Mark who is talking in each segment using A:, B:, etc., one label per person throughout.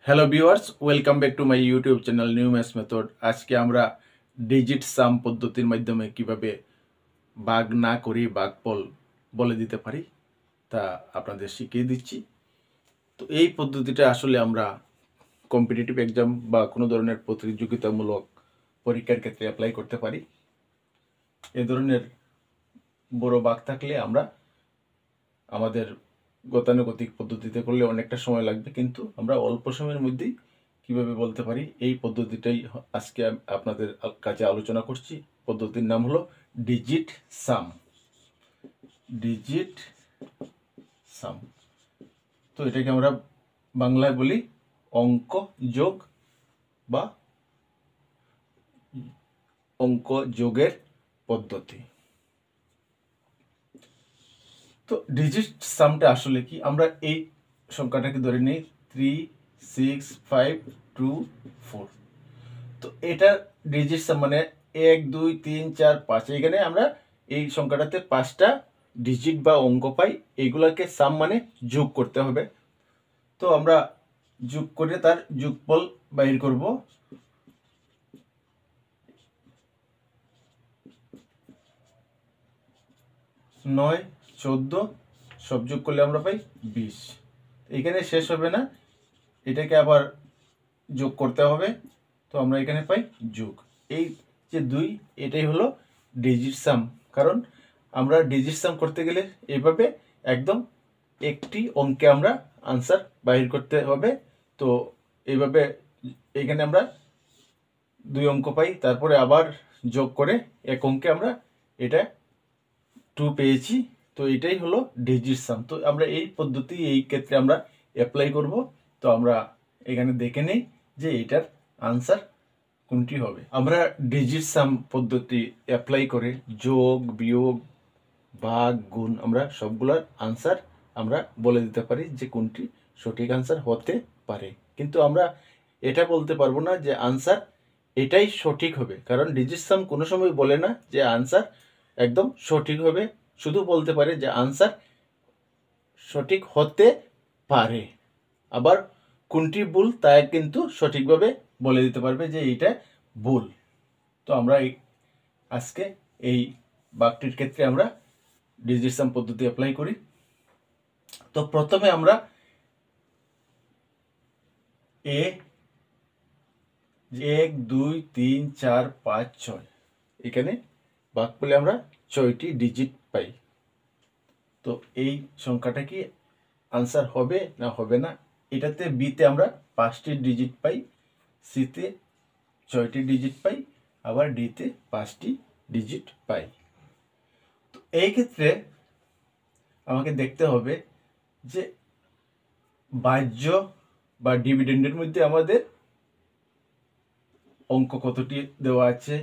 A: Hello viewers, welcome back to my YouTube channel new maths method. আজকে আমরা digit সাম পদ্ধতির মাধ্যমে কিভাবে ভাগ না করে ভাগফল বলে দিতে পারি তা আপনাদের শিখিয়ে দিচ্ছি। তো এই পদ্ধতিটা আসলে আমরা কম্পিটিটিভ এক্সাম বা কোনো ধরনের প্রতিযোগিতামূলক পরীক্ষার ক্ষেত্রে অ্যাপ্লাই করতে পারি। এ ধরনের বড় ভাগ থাকলে আমরা আমাদের গতানুগতিক পদ্ধতিতে করলে অনেকটা সময় লাগবে, কিন্তু আমরা অল্প সময়ের মধ্যেই কিভাবে বলতে পারি এই পদ্ধতিটাই আজকে আপনাদের কাছে আলোচনা করছি। পদ্ধতির নাম হলো ডিজিট সাম। ডিজিট সাম, তো এটাকে আমরা বাংলায় বলি অঙ্ক যোগ বা অঙ্ক যোগের পদ্ধতি। তো ডিজিট সামটা আসলে কি, আমরা এই সংখ্যাটাকে ধরে নিই 3, 6, 5, 2, 4। তো এটা ডিজিট সাম মানে 1, 2, 3, 4, 5। এখানে আমরা এই সংখ্যাটাতে 5টা ডিজিট বা অঙ্ক পাই, এইগুলাকে সাম মানে যোগ করতে হবে। তো আমরা যোগ করে তার যোগফল বাইর করব। 9, 14 সব যোগ করলে আমরা পাই 20। এখানে শেষ হবে না, এটাকে আবার যোগ করতে হবে। তো আমরা এখানে পাই যোগ। এই যে 2, এটাই হলো ডিজিট সাম। কারণ আমরা ডিজিট সাম করতে গেলে এইভাবে একদম একটি অঙ্কে আমরা আনসার বাহির করতে হবে। তো এইভাবে এখানে আমরা 2 অঙ্ক পাই, তারপরে আবার যোগ করে এক অঙ্কে আমরা এটা 2 পেয়েছি। তো এটাই হলো ডিজিট সাম। তো আমরা এই পদ্ধতি এই ক্ষেত্রে আমরা অ্যাপ্লাই করব। তো আমরা এখানে দেখে নেই যে এটার আনসার কোনটি হবে। আমরা ডিজিট সাম পদ্ধতি অ্যাপ্লাই করে যোগ, বিয়োগ, ভাগ, গুণ আমরা সবগুলোর আনসার আমরা বলে দিতে পারি যে কোনটি সঠিক আনসার হতে পারে। কিন্তু আমরা এটা বলতে পারবো না যে আনসার এটাই সঠিক হবে, কারণ ডিজিট সাম কোনো সময় বলে না যে আনসার একদম সঠিক হবে। শুধু বলতে পারে যে আনসার সঠিক হতে পারে। আবার কোনটি ভুল তা কিন্তু সঠিকভাবে বলে দিতে পারবে যে এইটা ভুল। তো আমরা আজকে এই বাক্যটির ক্ষেত্রে আমরা ডিজিট সাম পদ্ধতি অ্যাপ্লাই করি। তো প্রথমে আমরা 1, 2, 3, 4, 5, 6 এখানে ভাগ করলে আমরা 6টি ডিজিট পাই। তো এই সংখ্যাটা কি আনসার হবে না হবে না? এটাতে বিতে আমরা 5টি ডিজিট পাই, সিতে 6টি ডিজিট পাই, আবার ডিতে 5টি ডিজিট পাই। তো এই ক্ষেত্রে আমাকে দেখতে হবে যে বাহ্য বা ডিভিডেন্ডের মধ্যে আমাদের অঙ্ক কতটি দেওয়া আছে।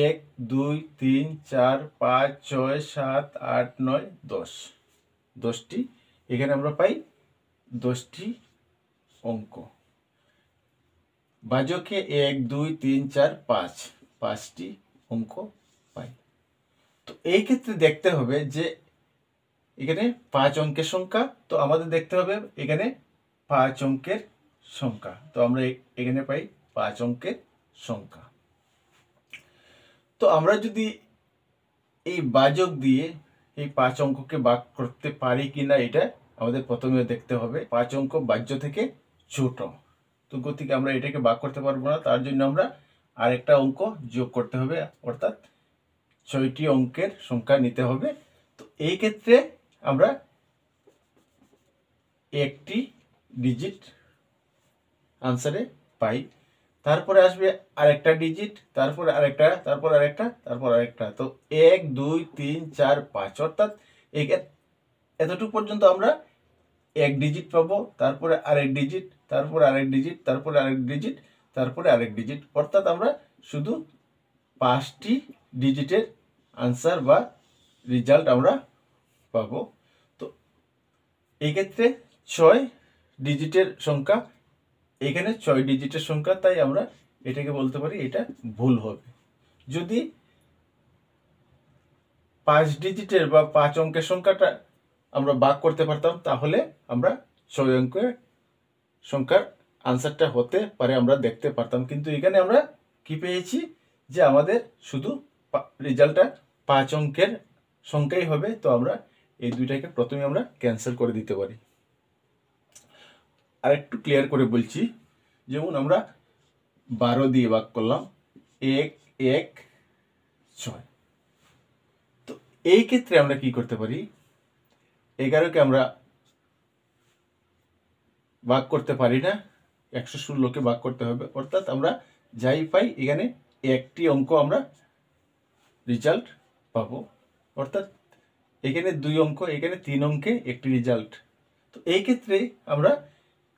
A: 1, 2, 3, 4, 5, 6, 7, 8, 9, 10। 10টি এখানে আমরা পাই 10টি অঙ্ক। ভাজকে 1, 2, 3, 4, 5 5টি অঙ্ক পাই। তো এই ক্ষেত্রে দেখতে হবে যে এখানে 5 অঙ্কের সংখ্যা, তো আমাদের দেখতে হবে এখানে 5 অঙ্কের সংখ্যা। তো আমরা এখানে পাই 5 অঙ্কের সংখ্যা। তো আমরা যদি এই ভাজক দিয়ে এই 5 অঙ্ককে ভাগ করতে পারি কিনা এটা আমাদের প্রথমে দেখতে হবে। 5 অঙ্ক ভাজ্য থেকে ছোট, তো গতিকে আমরা এটাকে ভাগ করতে পারবো না। তার জন্য আমরা আরেকটা অঙ্ক যোগ করতে হবে, অর্থাৎ 6টি অঙ্কের সংখ্যা নিতে হবে। তো এই ক্ষেত্রে আমরা একটি ডিজিট আনসারে পাই, তারপরে আসবে আরেকটা ডিজিট, তারপরে আরেকটা, তারপর আরেকটা, তারপর আরেকটা। তো 1, 2, 3, 4, 5 অর্থাৎ এতটুকু পর্যন্ত আমরা এক ডিজিট পাবো, তারপরে আরেক ডিজিট, তারপরে আরেক ডিজিট, তারপরে আরেক ডিজিট, তারপরে আরেক ডিজিট। অর্থাৎ আমরা শুধু 5টি ডিজিটের আনসার বা রেজাল্ট আমরা পাবো। তো এই ক্ষেত্রে 6 ডিজিটের সংখ্যা, এখানে 6 ডিজিটের সংখ্যা, তাই আমরা এটাকে বলতে পারি এটা ভুল হবে। যদি 5 ডিজিটের বা 5 অঙ্কের সংখ্যাটা আমরা ভাগ করতে পারতাম, তাহলে আমরা 6 অঙ্কের সংখ্যার আনসারটা হতে পারে আমরা দেখতে পারতাম, কিন্তু এখানে আমরা কি পেয়েছি যে আমাদের শুধু রেজাল্টটা 5 অঙ্কের সংখ্যাই হবে। তো আমরা এই দুইটাকে প্রথমে আমরা ক্যান্সেল করে দিতে পারি। আর একটু ক্লিয়ার করে বলছি, যেমন আমরা 12 দিয়ে ভাগ করলাম, 1 1 6। তো এই ক্ষেত্রে আমরা কি করতে পারি, 11কে আমরা ভাগ করতে পারি না, 116কে ভাগ করতে হবে। অর্থাৎ আমরা যাই পাই এখানে একটি অঙ্ক আমরা রেজাল্ট পাবো। অর্থাৎ এখানে 2 অঙ্ক, এখানে 3 অঙ্কে একটি রেজাল্ট। তো এই ক্ষেত্রে আমরা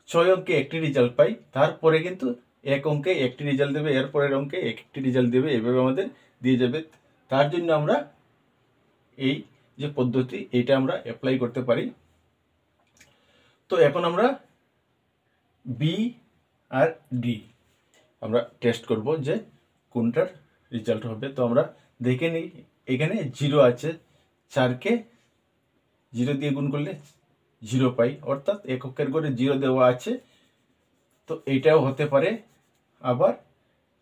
A: 6 অঙ্কে একটি রেজাল্ট পাই, তারপরে কিন্তু 1 অঙ্কে একটি রেজাল্ট দেবে, এরপরের অঙ্কে একটি রেজাল্ট দেবে, এভাবে আমাদের দিয়ে যাবে। তার জন্য আমরা এই যে পদ্ধতি এটা আমরা অ্যাপ্লাই করতে পারি। তো এখন আমরা বি আর ডি আমরা টেস্ট করব যে কোনটার রেজাল্ট হবে। তো আমরা দেখে নিই, এখানে 0 আছে, 4কে 0 দিয়ে গুণ করলে 0 পাই, অর্থাৎ এককের ঘরে 0 দেওয়া আছে। তো এইটাও হতে পারে। আবার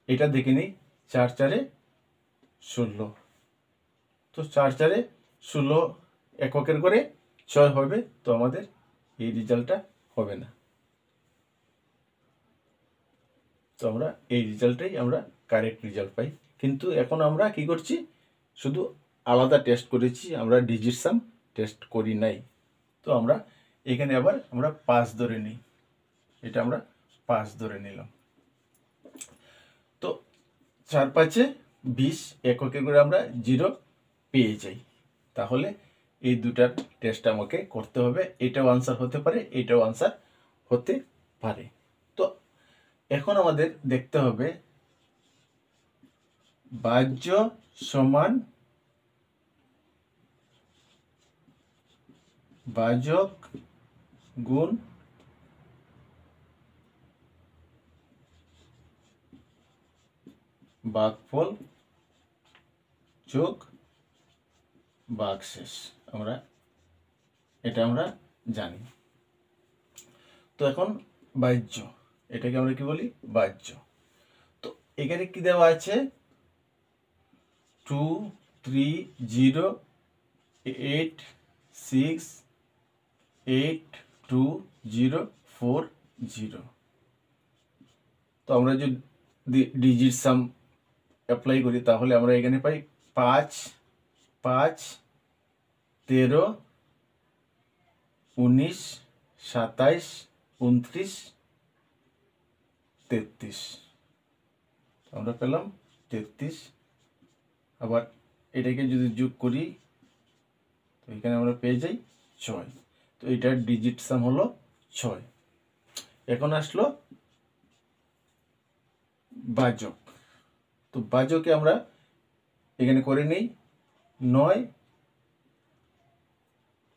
A: এটা দেখে নিই, 4 4 16। তো 4 4 16 এককের ঘরে 6 হবে। তো আমাদের এই রেজাল্টটা হবে না। তো আমরা এই রেজাল্টটাই আমরা কারেক্ট রেজাল্ট পাই। কিন্তু এখন আমরা কি করছি, শুধু আলাদা টেস্ট করেছি, আমরা ডিজিট সাম টেস্ট করি নাই। তো আমরা এখানে আবার আমরা 5 ধরে নিই, এটা আমরা 5 ধরে নিলাম। তো 4 5 20 এককে করে আমরা 0 পেয়ে যাই। তাহলে এই দুটার টেস্ট আমাকে করতে হবে। এটাও আনসার হতে পারে, এটাও আনসার হতে পারে। তো এখন আমাদের দেখতে হবে বাহ্য সমান ভাজক গুণ ভাগফল যোগ ভাগশেষ। এটা আমরা জানি। তো এখন বাহ্য, এটাকে আমরা কি বলি, বাহ্য। তো এখানে কি দেওয়া আছে, 2 3 0 8 6 8 2 0 4 0। তো আমরা যদি ডিজিট সাম অ্যাপ্লাই করি তাহলে আমরা এখানে পাই 5 5 13 19 27 29 33। আমরা পেলাম 33। আবার এটাকে যদি যোগ করি তো এখানে আমরা পেয়ে যাই 6। তো এটার ডিজিট সাম হলো 6। এখন আসলো ভাজক। তো ভাজকে আমরা এখানে করে নেই 9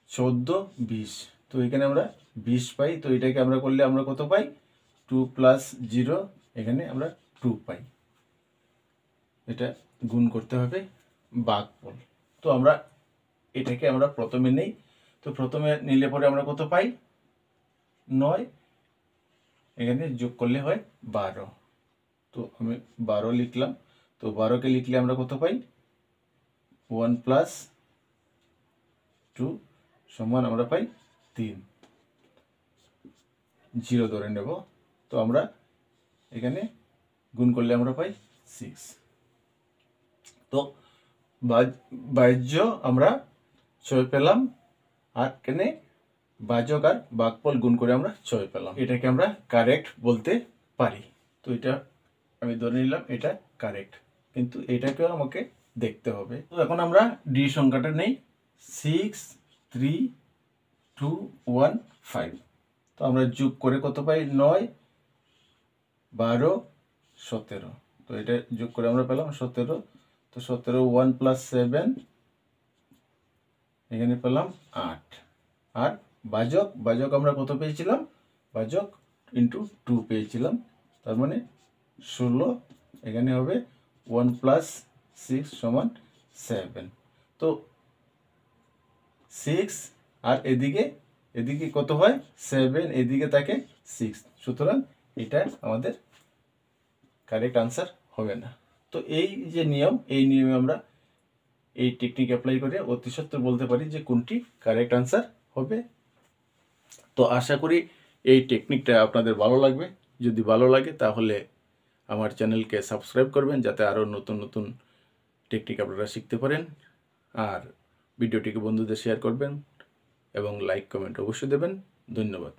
A: 14 20। তো এখানে আমরা 20 পাই। তো এটাকে আমরা করলে আমরা কত পাই, 2 + 0, এখানে আমরা 2 পাই। এটা গুণ করতে হবে ভাগফল। তো আমরা এটাকে আমরা প্রথমে নেই। তো প্রথমে নিলে পরে আমরা কত পাই, 9, এখানে যোগ করলে হয় 12। তো আমি 12 লিখলাম। তো 12কে লিখলে আমরা কত পাই, 1 + 2 সমান আমরা পাই 3, 0 ধরে নেব। তো আমরা এখানে গুণ করলে আমরা পাই 6। তো বাহ্য আমরা 6 পেলাম, আর এখানে ভাজক আর ভাগফল গুণ করে আমরা 6 পেলাম। এটাকে আমরা কারেক্ট বলতে পারি। তো এটা আমি ধরে নিলাম এটা কারেক্ট, কিন্তু এটাকেও আমাকে দেখতে হবে। তো এখন আমরা ডি সংখ্যাটা নেই, 6 3 2 1 5। তো আমরা যোগ করে কত পাই, 9 12 17। তো এটা যোগ করে আমরা পেলাম 17। তো 17 1 + 7, এখানে পেলাম 8। আর ভাজক আমরা কত পেয়েছিলাম, ভাজক ইন্টু 2 পেয়েছিলাম, তার মানে 16। এখানে হবে 1 + 6 সমান 7। তো 6 আর এদিকে কত হয়, 7, এদিকে থাকে 6, সুতরাং এটা আমাদের কারেক্ট আনসার হবে না। তো এই যে নিয়ম, এই নিয়মে আমরা এই টেকনিক অ্যাপ্লাই করে অতি সত্বর বলতে পারি যে কোনটি কারেক্ট আনসার হবে। তো আশা করি এই টেকনিকটা আপনাদের ভালো লাগবে। যদি ভালো লাগে তাহলে আমার চ্যানেলকে সাবস্ক্রাইব করবেন, যাতে আরও নতুন নতুন টেকনিক আপনারা শিখতে পারেন। আর ভিডিওটিকে বন্ধুদের শেয়ার করবেন এবং লাইক কমেন্ট অবশ্যই দেবেন। ধন্যবাদ।